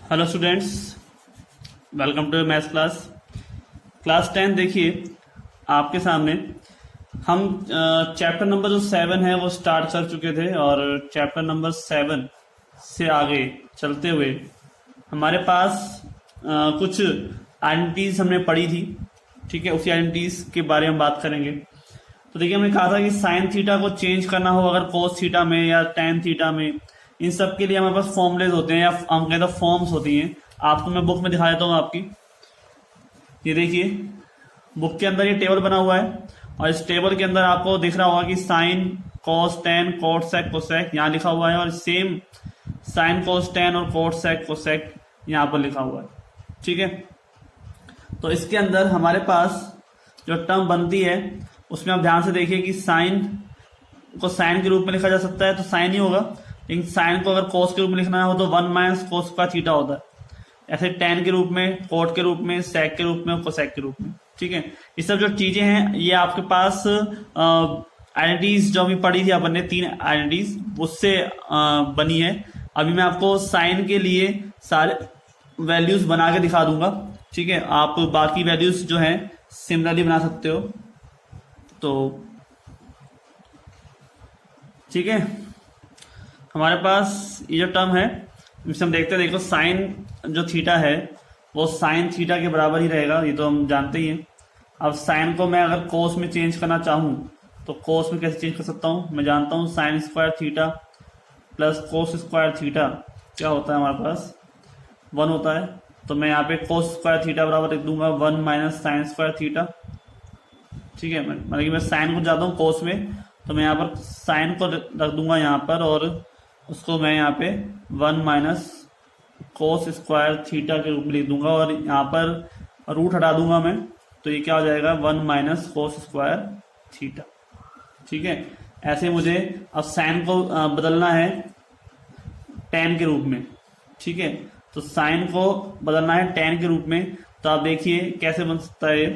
Hello students, welcome to maths class. Class 10 देखिए आपके सामने। हम चैप्टर नंबर जो 7 है वो स्टार्ट कर चुके थे और चैप्टर नंबर 7 से आगे चलते हुए हमारे पास कुछ आइडेंटिटीज हमने पढ़ी थी। ठीक है, उसी आइडेंटिटीज के बारे में बात करेंगे। तो देखिए, हमने कहा था कि साइन थीटा को चेंज करना हो अगर कोस थीटा में या टेन थीटा में, इन सब के लिए हमारे पास फॉर्मूलेज होते हैं या हम कहते हैं फॉर्म्स होती हैं। आपको मैं बुक में दिखा देता हूँ आपकी। ये देखिए, बुक के अंदर ये टेबल बना हुआ है और इस टेबल के अंदर आपको दिख रहा होगा कि sine, cos, tan, cot sec, cosec यहाँ लिखा हुआ है और सेम साइन, कॉस, टेन और कोट सेक, कोसेक यहाँ पर लिखा हुआ है। ठीक है, तो इसके अंदर हमारे पास जो टर्म बनती है उसमें आप ध्यान से देखिए कि साइन को साइन के रूप में लिखा जा सकता है तो साइन ही होगा, लेकिन साइन को अगर कोस के रूप में लिखना हो तो 1 माइनस कोस का थीटा होता है। ऐसे टेन के रूप में, कोट के रूप में, सेक के रूप में, कोसेक के रूप में। ठीक है, ये सब जो चीजें हैं ये आपके पास आइडेंटिटीज जो अभी पढ़ी थी अपन ने, 3 आइडेंटिटीज उससे बनी है। अभी मैं आपको साइन के लिए सारे वैल्यूज बना के दिखा दूंगा। ठीक है, आप बाकी वैल्यूज जो है सिमिलरली बना सकते हो। तो ठीक है, हमारे पास ये जो टर्म है इसमें हम देखते हैं। देखो, साइन जो थीटा है वो साइन थीटा के बराबर ही रहेगा, ये तो हम जानते ही हैं। अब साइन को मैं अगर कोस में चेंज करना चाहूँ तो कोस में कैसे चेंज कर सकता हूँ? मैं जानता हूँ sign square theta plus cos square theta क्या होता है, हमारे पास 1 होता है। तो मैं यहाँ पे कोस स्क्वायर थीटा बराबर लिख दूंगा 1 माइनस साइन स्क्वायर थीटा। ठीक है, मतलब कि मैं साइन को जाता हूँ कोस में, तो मैं यहाँ पर साइन को रख दूंगा यहाँ पर और उसको मैं यहाँ पे 1 माइनस कोस स्क्वायर थीटा के रूप में लिख दूंगा और यहाँ पर रूट हटा दूंगा मैं, तो ये क्या हो जाएगा 1 माइनस कोस स्क्वायर थीटा। ठीक है, ऐसे मुझे अब साइन को बदलना है टेन के रूप में। ठीक है, तो साइन को बदलना है टेन के रूप में, तो आप देखिए कैसे बन सकता है।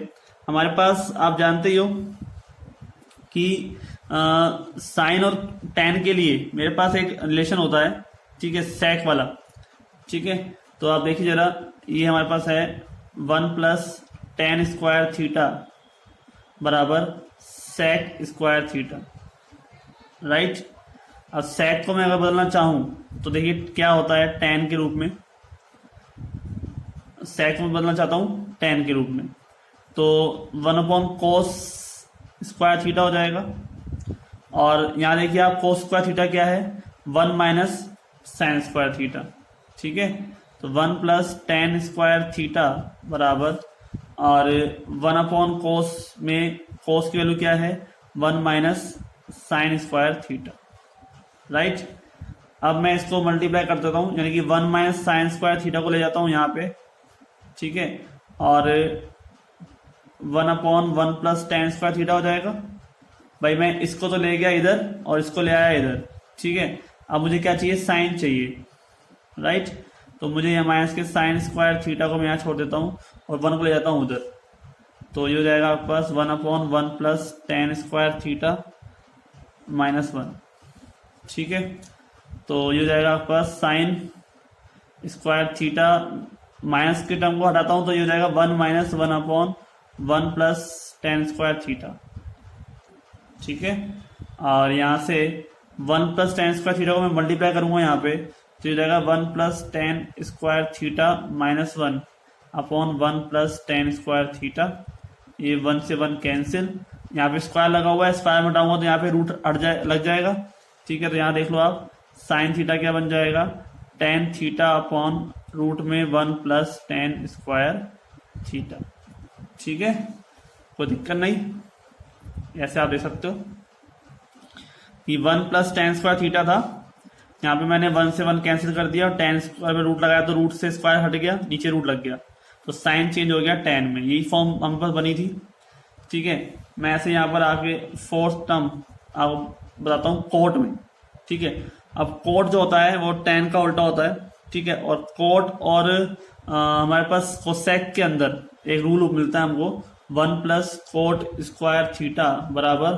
हमारे पास आप जानते ही हो कि साइन और टेन के लिए मेरे पास एक रिलेशन होता है। ठीक है, सेक वाला। ठीक है, तो आप देखिए जरा, ये हमारे पास है 1 प्लस टेन स्क्वायर थीटा बराबर सेक स्क्वायर थीटा। राइट, अब सेक को मैं अगर बदलना चाहूं तो देखिए क्या होता है, टेन के रूप में। सेक में बदलना चाहता हूं टेन के रूप में, तो 1 अपॉन कोस स्क्वायर थीटा हो जाएगा। और यहां देखिए आप कोस स्क्वायर थीटा क्या है, 1 माइनस साइन स्क्वायर थीटा। ठीक है, तो 1 प्लस टेन स्क्वायर थीटा बराबर, और 1 अपॉन कोस में कोस की वैल्यू क्या है 1 minus sign square theta. Right, अब मैं इसको मल्टीप्लाई कर देता हूं, यानी कि 1 माइनस साइन स्क्वायर थीटा को ले जाता हूं यहाँ पे। ठीक है, और 1 upon 1 plus ten square theta हो जाएगा। भाई मैं इसको तो ले गया इधर और इसको ले आया इधर। ठीक है, अब मुझे क्या चाहिए, साइन चाहिए। राइट, तो मुझे यहाँ माइनस के साइन स्क्वायर थीटा को मैं यहाँ छोड़ देता हूँ और 1 को ले जाता हूँ उधर, तो ये हो जाएगा आपके पास 1 upon 1 plus ten square theta minus 1। ठीक है, तो ये हो जाएगा आपके पास साइन स्क्वायर थीटा, माइनस के टर्म को हटाता हूँ तो ये हो जाएगा 1 minus 1 upon 1 plus ten square theta. ठीक है, और यहाँ से 1 प्लस टेन स्क्वायर थीटा को मैं मल्टीप्लाई करूंगा यहाँ पे, तो ये जाएगा 1 plus ten square theta minus 1 upon 1 plus ten square theta. ये 1 से 1 कैंसिल, यहाँ पे स्क्वायर लगा हुआ है, स्क्वायर में हटाऊंगा तो यहाँ पे रूट लग जाएगा। ठीक है, तो यहाँ देख लो आप, साइन थीटा क्या बन जाएगा, टेन थीटा अपॉन रूट में 1 प्लस टेन स्क्वायर थीटा। ठीक है, कोई दिक्कत नहीं, ऐसे आप देख सकते हो कि 1 प्लस टेन स्क्वायर थीटा था, यहाँ पे मैंने 1 से 1 कैंसिल कर दिया और टेन स्क्वायर में रूट लगाया तो रूट से स्क्वायर हट गया, नीचे रूट लग गया, तो साइन चेंज हो गया टेन में। यही फॉर्म हमारे पास बनी थी। ठीक है, मैं ऐसे यहाँ पर आके फोर्थ टर्म आपको बताता हूँ कोट में। ठीक है, अब कोट जो होता है वो टेन का उल्टा होता है। ठीक है, और कोट और हमारे पास कोसेक के अंदर एक रूल मिलता है हमको, 1 प्लस कोट स्क्वायर थीटा बराबर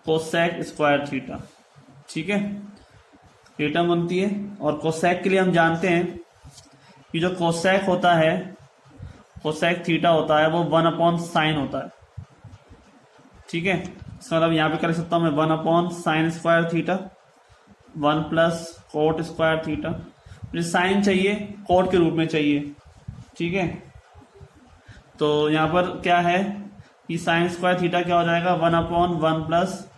कोसेक स्क्वायर थीटा। ठीक है, ये टर्म बनती है। और कोसेक के लिए हम जानते हैं कि जो कोसेक होता है, कोसेक थीटा होता है वो 1/sin होता है। ठीक है, इसका मतलब यहाँ पे कर सकता हूँ मैं 1/sin square theta 1 plus coat square theta. मुझे साइन चाहिए, कोट के रूप में चाहिए। ठीक है, तो यहाँ पर क्या है कि साइन स्क्वायर थीटा क्या हो जाएगा 1/1 प्लस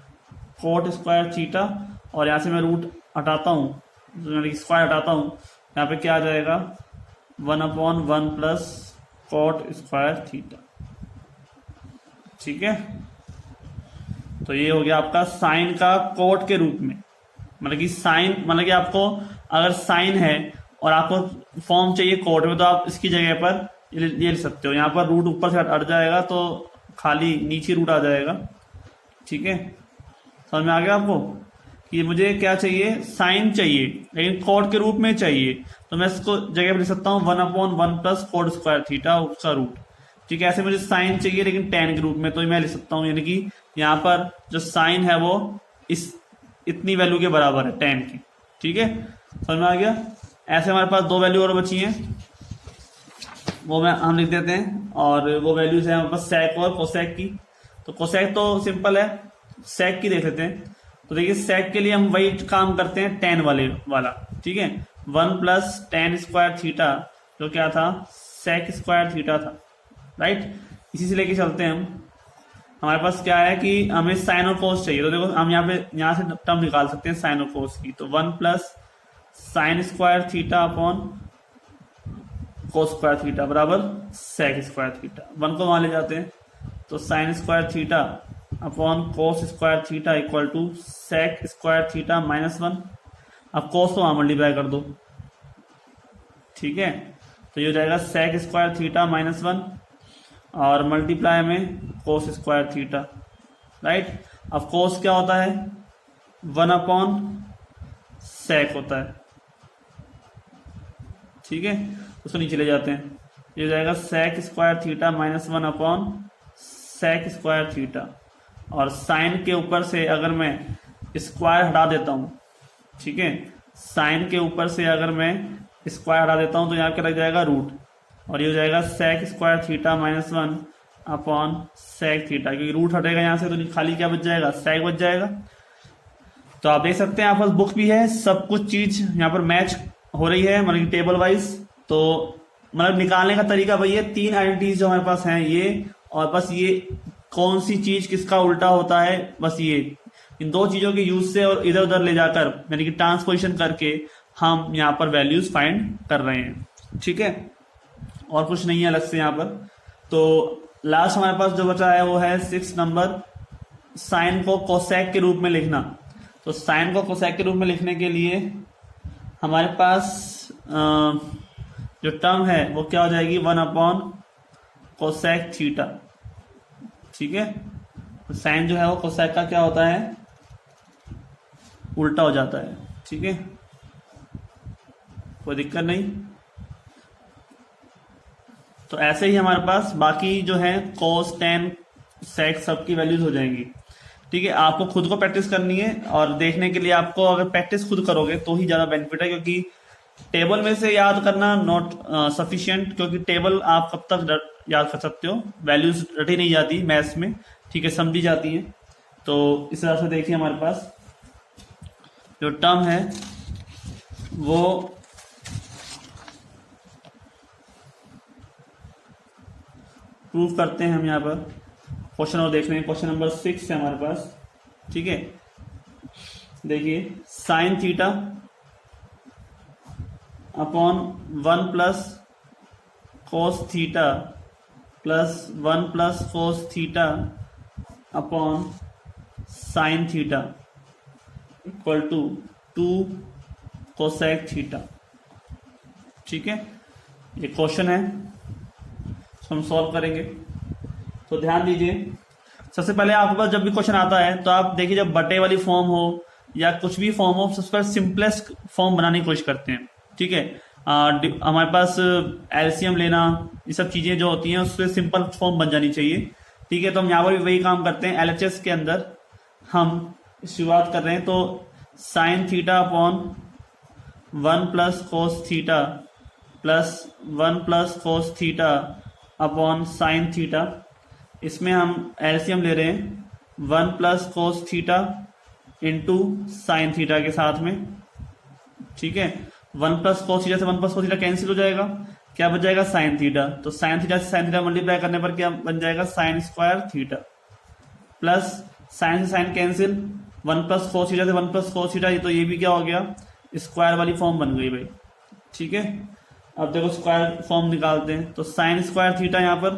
कोट स्क्वायर थीटा, और यहाँ से मैं रूट हटाता हूँ, स्क्वायर हटाता हूँ, यहाँ पे क्या आ जाएगा 1/1 प्लस कोट स्क्वायर थीटा। ठीक है, तो ये हो गया आपका साइन का कोट के रूप में। मतलब कि साइन, मतलब कि आपको अगर साइन है और आपको फॉर्म चाहिए कोट में, तो आप इसकी जगह पर ये लिख सकते हो। यहाँ पर रूट ऊपर से हट जाएगा तो खाली नीचे रूट आ जाएगा। ठीक है, समझ में आ गया आपको कि मुझे क्या चाहिए, साइन चाहिए लेकिन कोट के रूप में चाहिए, तो मैं इसको जगह पर लिख सकता हूँ 1/1 प्लस कोट स्क्वायर थीटा उसका रूट। ठीक है, ऐसे मुझे साइन चाहिए लेकिन टेन के रूप में, तो मैं लिख सकता हूँ, यानी कि यहाँ पर जो साइन है वो इतनी वैल्यू के बराबर है 10 की। ठीक है, समझ में आ गया। ऐसे हमारे पास दो वैल्यू और बची हैं, वो हम लिख देते हैं, और वो वैल्यूज है हमारे पास सेक और कोसेक की। तो कोसेक तो सिंपल है, सेक की देख लेते हैं। तो देखिए सेक के लिए हम वही काम करते हैं tan वाला। ठीक है, 1 प्लस tan स्क्वायर थीटा जो क्या था सेक स्क्वायर थीटा था, राइट। इसी से लेके चलते हैं हम। हमारे पास क्या है कि हमें साइन और कोस चाहिए, तो देखो हम यहाँ से टर्म निकाल सकते हैं साइन और कोस की। तो 1 plus sign square theta upon cos square theta बराबर सेक स्क्वायर थीटा। 1 को वहां ले जाते हैं, तो sine square theta upon cos square theta equal to sec square theta -1। अब कोस को वहां मल्टीप्लाई कर दो। ठीक है, तो ये हो जाएगा सेक स्क्वायर थीटा -1 और मल्टीप्लाई में कोस स्क्वायर थीटा, राइट। अब कोस क्या होता है 1/सेक होता है। ठीक है, उसको नीचे ले जाते हैं, ये हो जाएगा सेक स्क्वायर थीटा -1/सेक स्क्वायर थीटा, और साइन के ऊपर से अगर मैं स्क्वायर हटा देता हूं, ठीक है, साइन के ऊपर से अगर मैं स्क्वायर हटा देता हूं तो यहाँ क्या लग जाएगा रूट, और ये हो जाएगा सेक स्क्वायर थीटा -1/सेक थीटा, क्योंकि रूट हटेगा यहाँ से तो खाली क्या बच जाएगा सेक बच जाएगा। तो आप देख सकते हैं यहाँ पर बुक भी है, सब कुछ चीज यहाँ पर मैच हो रही है, मतलब टेबल वाइज। तो मतलब निकालने का तरीका वही है, 3 आइडेंटिटीज जो हमारे पास हैं ये, और बस ये कौन सी चीज किसका उल्टा होता है, बस ये इन दो चीजों के यूज से और इधर उधर ले जाकर यानी कि ट्रांसपोजिशन करके हम यहाँ पर वैल्यूज फाइंड कर रहे हैं। ठीक है, और कुछ नहीं है अलग से यहाँ पर। तो लास्ट हमारे पास जो बचा है वो है 6 नंबर, साइन को कोसेक के रूप में लिखना। तो साइन को कोसेक के रूप में लिखने के लिए हमारे पास जो टर्म है वो क्या हो जाएगी 1/कोसेक थीटा। ठीक है, तो साइन जो है वो कोसेक का क्या होता है उल्टा हो जाता है। ठीक है, कोई दिक्कत नहीं। तो ऐसे ही हमारे पास बाकी जो है कोस टेन सेक सबकी वैल्यूज हो जाएंगी। ठीक है, आपको खुद को प्रैक्टिस करनी है, और देखने के लिए आपको अगर प्रैक्टिस खुद करोगे तो ही ज्यादा बेनिफिट है, क्योंकि टेबल में से याद करना नॉट सफिशिएंट, क्योंकि टेबल आप कब तक याद कर सकते हो, वैल्यूज रटी नहीं जाती मैथ्स में। ठीक है, समझी जाती है। तो इस तरह से देखिए हमारे पास जो टर्म है वो प्रूव करते हैं हम यहाँ पर। क्वेश्चन और देख रहे हैं, क्वेश्चन नंबर 6 है हमारे पास। ठीक है, देखिए sine theta upon 1 plus cos theta plus 1 plus cos theta upon sine theta equal to 2 cosec theta. ठीक है, ये क्वेश्चन है, हम सॉल्व करेंगे। तो ध्यान दीजिए, सबसे पहले आपके पास जब भी क्वेश्चन आता है तो आप देखिए, जब बटे वाली फॉर्म हो या कुछ भी फॉर्म हो, सबसे पहले सिंपलेस्ट फॉर्म बनाने की कोशिश करते हैं। ठीक है, हमारे पास एलसीएम लेना, ये सब चीजें जो होती हैं उससे सिंपल फॉर्म बन जानी चाहिए। ठीक है, तो हम यहाँ पर भी वही काम करते हैं। एलएचएस के अंदर हम शुरुआत कर रहे हैं, तो sine theta upon 1 plus cos theta plus 1 plus cos theta upon sine theta. इसमें हम एलसीएम ले रहे हैं 1 plus cos theta into sine theta के साथ में, ठीक है। 1 प्लस कोस थीटा से 1 प्लस कोस थीटा कैंसिल हो जाएगा, क्या बच जाएगा साइन थीटा। तो साइन थीटा से साइन थीटा मल्टीप्लाई करने पर क्या बन जाएगा sine square theta, plus sine से sine cancel, 1 plus cos theta से 1 प्लस कोस थीटा, तो ये भी क्या हो गया स्क्वायर वाली फॉर्म बन गई भाई, ठीक है। अब देखो स्क्वायर फॉर्म निकालते हैं, तो साइन स्क्वायर थीटा यहाँ पर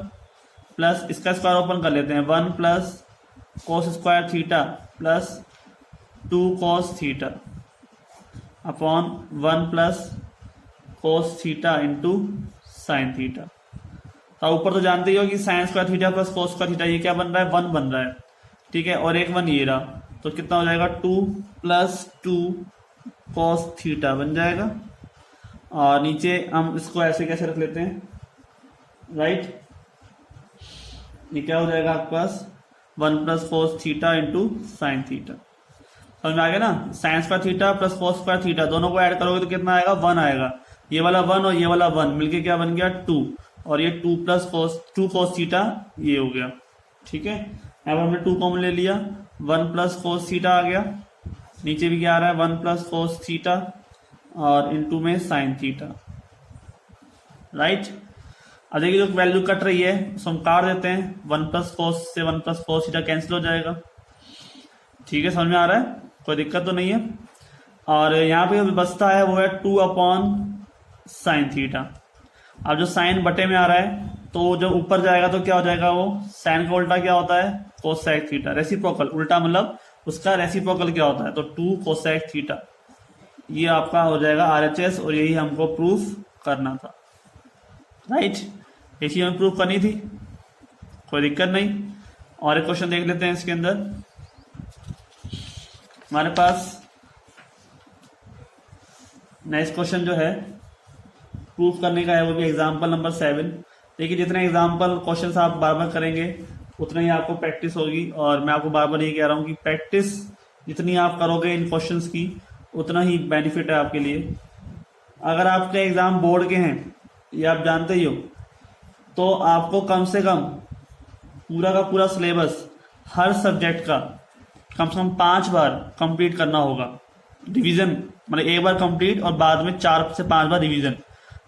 प्लस इसका स्क्वायर ओपन कर लेते हैं 1 प्लस कोस स्क्वायर थीटा प्लस 2 कोस theta upon 1 plus cos theta into sine theta. तो ऊपर तो जानते ही हो कि sign square theta plus cos square theta ये क्या बन रहा है 1 बन रहा है, ठीक है। और एक 1 ये रहा, तो कितना हो जाएगा 2 प्लस 2 कोस थीटा बन जाएगा। और नीचे हम इसको ऐसे कैसे रख लेते हैं, राइट, ये क्या हो जाएगा आपके पास 1 plus cos theta into sine theta. समझ में आ गया ना, sign square theta plus cos square theta दोनों को ऐड करोगे तो कितना आएगा 1 आएगा, ये वाला 1 और ये वाला 1 मिलके क्या बन गया 2, और ये 2 प्लस कोस 2 कोस थीटा ये हो गया, ठीक है। अब हमने 2 कॉमन ले लिया, 1 प्लस कोस थीटा आ गया, नीचे भी क्या आ रहा है 1 प्लस कोस थीटा और इंटू में साइन थीटा, राइट। अब देखिए जो वैल्यू कट रही है उसको हम काट देते हैं, 1 प्लस कोस से 1 प्लस कोस थीटा कैंसिल हो जाएगा, ठीक है। समझ में आ रहा है, कोई दिक्कत तो नहीं है। और यहाँ पे बचता है वो है 2 अपॉन साइन थीटा। अब जो साइन बटे में आ रहा है तो जब ऊपर जाएगा तो क्या हो जाएगा, वो साइन का उल्टा क्या होता है कोसेक थीटा, रेसिप्रोकल, उल्टा मतलब उसका रेसिप्रोकल क्या होता है, तो 2 कोसेक थीटा। ये आपका हो जाएगा RHS, और यही हमको प्रूफ करना था, राइट। ये चीज हमें प्रूफ करनी थी, कोई दिक्कत नहीं। और एक क्वेश्चन देख लेते हैं इसके अंदर। हमारे पास नेक्स्ट क्वेश्चन जो है प्रूफ करने का है, वो भी एग्जाम्पल नंबर 7। देखिए जितने एग्जाम्पल क्वेश्चन आप बार बार करेंगे उतना ही आपको प्रैक्टिस होगी, और मैं आपको बार बार ये कह रहा हूँ कि प्रैक्टिस जितनी आप करोगे इन क्वेश्चंस की उतना ही बेनिफिट है आपके लिए। अगर आपके एग्जाम बोर्ड के हैं, ये आप जानते ही हो, तो आपको कम से कम पूरा का पूरा सिलेबस हर सब्जेक्ट का कम से कम 5 बार कंप्लीट करना होगा। रिवीजन मतलब एक बार कंप्लीट और बाद में 4 से 5 बार रिवीजन।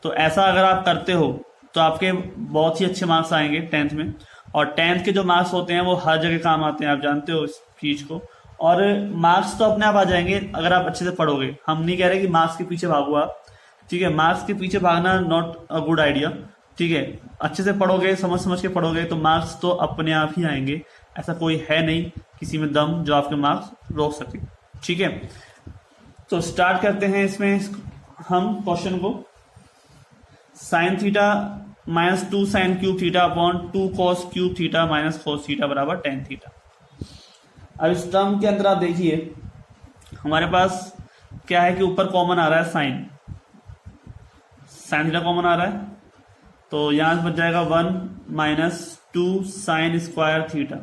तो ऐसा अगर आप करते हो तो आपके बहुत ही अच्छे मार्क्स आएंगे 10th में। और 10th के जो मार्क्स होते हैं वो हर जगह काम आते हैं, आप जानते हो इस चीज को। और मार्क्स तो अपने आप आ जाएंगे अगर आप अच्छे से पढ़ोगे। हम नहीं कह रहे कि मार्क्स के पीछे भागो आप, ठीक है। मार्क्स के पीछे भागना नॉट अ गुड आइडिया, ठीक है। अच्छे से पढ़ोगे, समझ समझ के पढ़ोगे तो मार्क्स तो अपने आप ही आएंगे। ऐसा कोई है नहीं किसी में दम जो आपके मार्क्स रोक सके, ठीक है। तो स्टार्ट करते हैं इसमें हम क्वेश्चन को। Sine theta minus 2 sine cube theta upon 2 cos cube theta minus cos theta बराबर टेन थीटा। अब इस टर्म के अंदर आप देखिए हमारे पास क्या है कि ऊपर कॉमन आ रहा है साइन, साइन थीटा कॉमन आ रहा है, तो यहां से बच जाएगा 1 minus 2 sine square theta,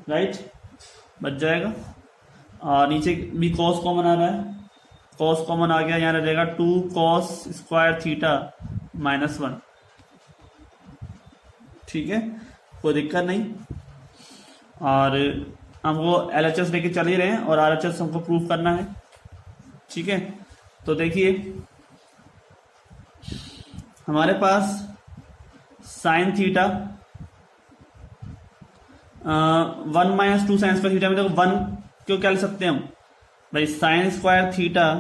right, बच जाएगा। और नीचे भी कॉस कॉमन आ रहा है, कॉस कॉमन आ गया, यहाँ रह जाएगा 2 कॉस स्क्वायर थीटा माइनस 1, ठीक है, कोई दिक्कत नहीं। और हमको LHS लेके चल ही रहे हैं और RHS हमको प्रूव करना है, ठीक है। तो देखिए हमारे पास sine theta 1 minus 2 sine square theta में देखो 1 क्यों क्या लिख सकते हैं हम भाई, sign square theta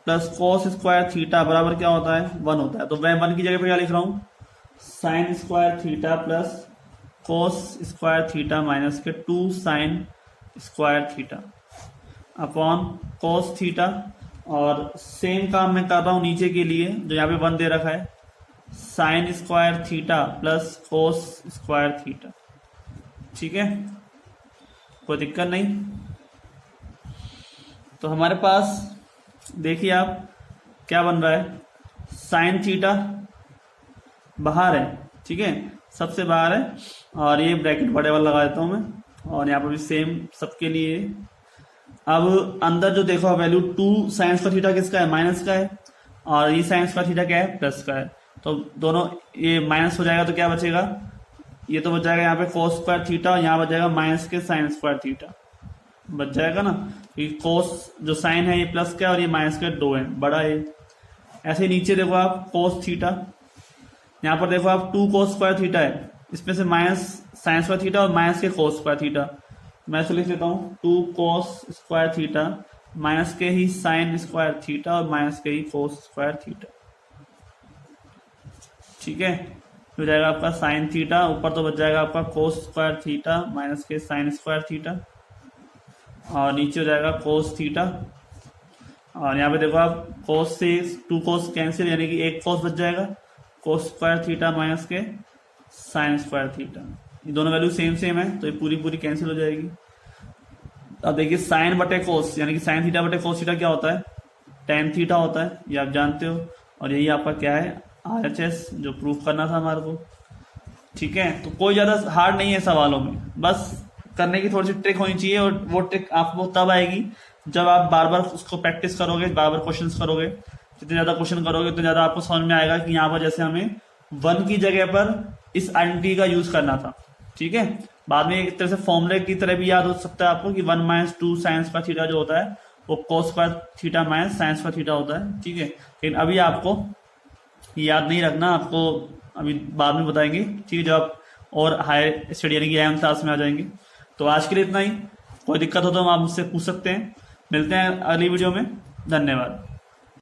plus cos square theta बराबर क्या होता है 1 होता है। तो मैं 1 की जगह पे क्या लिख रहा हूं, sign square theta plus cos square theta minus के 2 sine square theta upon cos theta. और सेम काम मैं कर रहा हूं नीचे के लिए जो यहाँ पे 1 दे रखा है, sign square theta plus cos square theta, ठीक है, कोई दिक्कत नहीं। तो हमारे पास देखिए आप क्या बन रहा है, साइन थीटा बाहर है, ठीक है, सबसे बाहर है, और ये ब्रैकेट बड़े वाला लगा देता हूं मैं, और यहाँ पर भी सेम सबके लिए। अब अंदर जो देखो वैल्यू 2 साइन स्क्वायर थीटा किसका है, माइनस का है, और ये साइन स्क्वायर थीटा क्या है, प्लस का है। तो दोनों ये माइनस हो जाएगा तो क्या बचेगा, ये तो बच जाएगा यहाँ पे कोस स्क्वायर थीटा और यहाँ बच जाएगा माइनस के साइन स्क्वायर थीटा बच जाएगा ना। ये कोस जो साइन है ये प्लस का और ये माइनस का 2 है, बड़ा है। ऐसे ही नीचे देखो आप कोस थीटा, यहाँ पर देखो आप 2 कोस स्क्वायर थीटा है, इसमें से माइनस साइन स्क्वायर थीटा और माइनस के कोस स्क्वायर थीटा। मैं इसको लिख लेता हूँ 2 कोस स्क्वायर थीटा माइनस के ही साइन स्क्वायर थीटा और माइनस के ही कोस स्क्वायर थीटा। ठीक है, हो जाएगा आपका साइन थीटा, ऊपर तो बच जाएगा आपका कोस स्क्वायर थीटा माइनस के साइन स्क्वायर थीटा, और नीचे हो जाएगा कोस थीटा। और यहाँ पे देखो आप कोस से 2 कोस कैंसिल, यानी कि 1 कोस बच जाएगा, कोस स्क्वायर थीटा माइनस के साइन स्क्वायर थीटा। ये दोनों वैल्यू सेम सेम है तो ये पूरी पूरी कैंसिल हो जाएगी। अब देखिए साइन बटे कोस, यानी कि साइन थीटा बटे कोस थीटा क्या होता है, टेन थीटा होता है, ये आप जानते हो। और यही आपका क्या है, RHS, जो प्रूफ करना था हमारे को। ठीक है, तो कोई ज्यादा हार्ड नहीं है सवालों में, बस करने की थोड़ी सी ट्रिक होनी चाहिए, और वो ट्रिक आपको तब आएगी जब आप बार बार उसको प्रैक्टिस करोगे, बार बार क्वेश्चन करोगे। जितने ज्यादा क्वेश्चन करोगे उतने ज्यादा आपको समझ में आएगा कि यहाँ पर जैसे हमें 1 की जगह पर इस आइडेंटिटी का यूज करना था। ठीक है, बाद में एक तरह से फॉर्मूले की तरह भी याद हो सकता है आपको कि 1 - 2 साइन स्क्वायर थीटा जो होता है वो कोस square theta minus sign square theta होता है। ठीक है, लेकिन अभी आपको याद नहीं रखना, आपको अभी बाद में बताएंगे। ठीक है, जब आप और हायर स्टडी यानी कि AM क्लास में आ जाएंगे। तो आज के लिए इतना ही, कोई दिक्कत हो तो आप मुझसे पूछ सकते हैं। मिलते हैं अगली वीडियो में, धन्यवाद।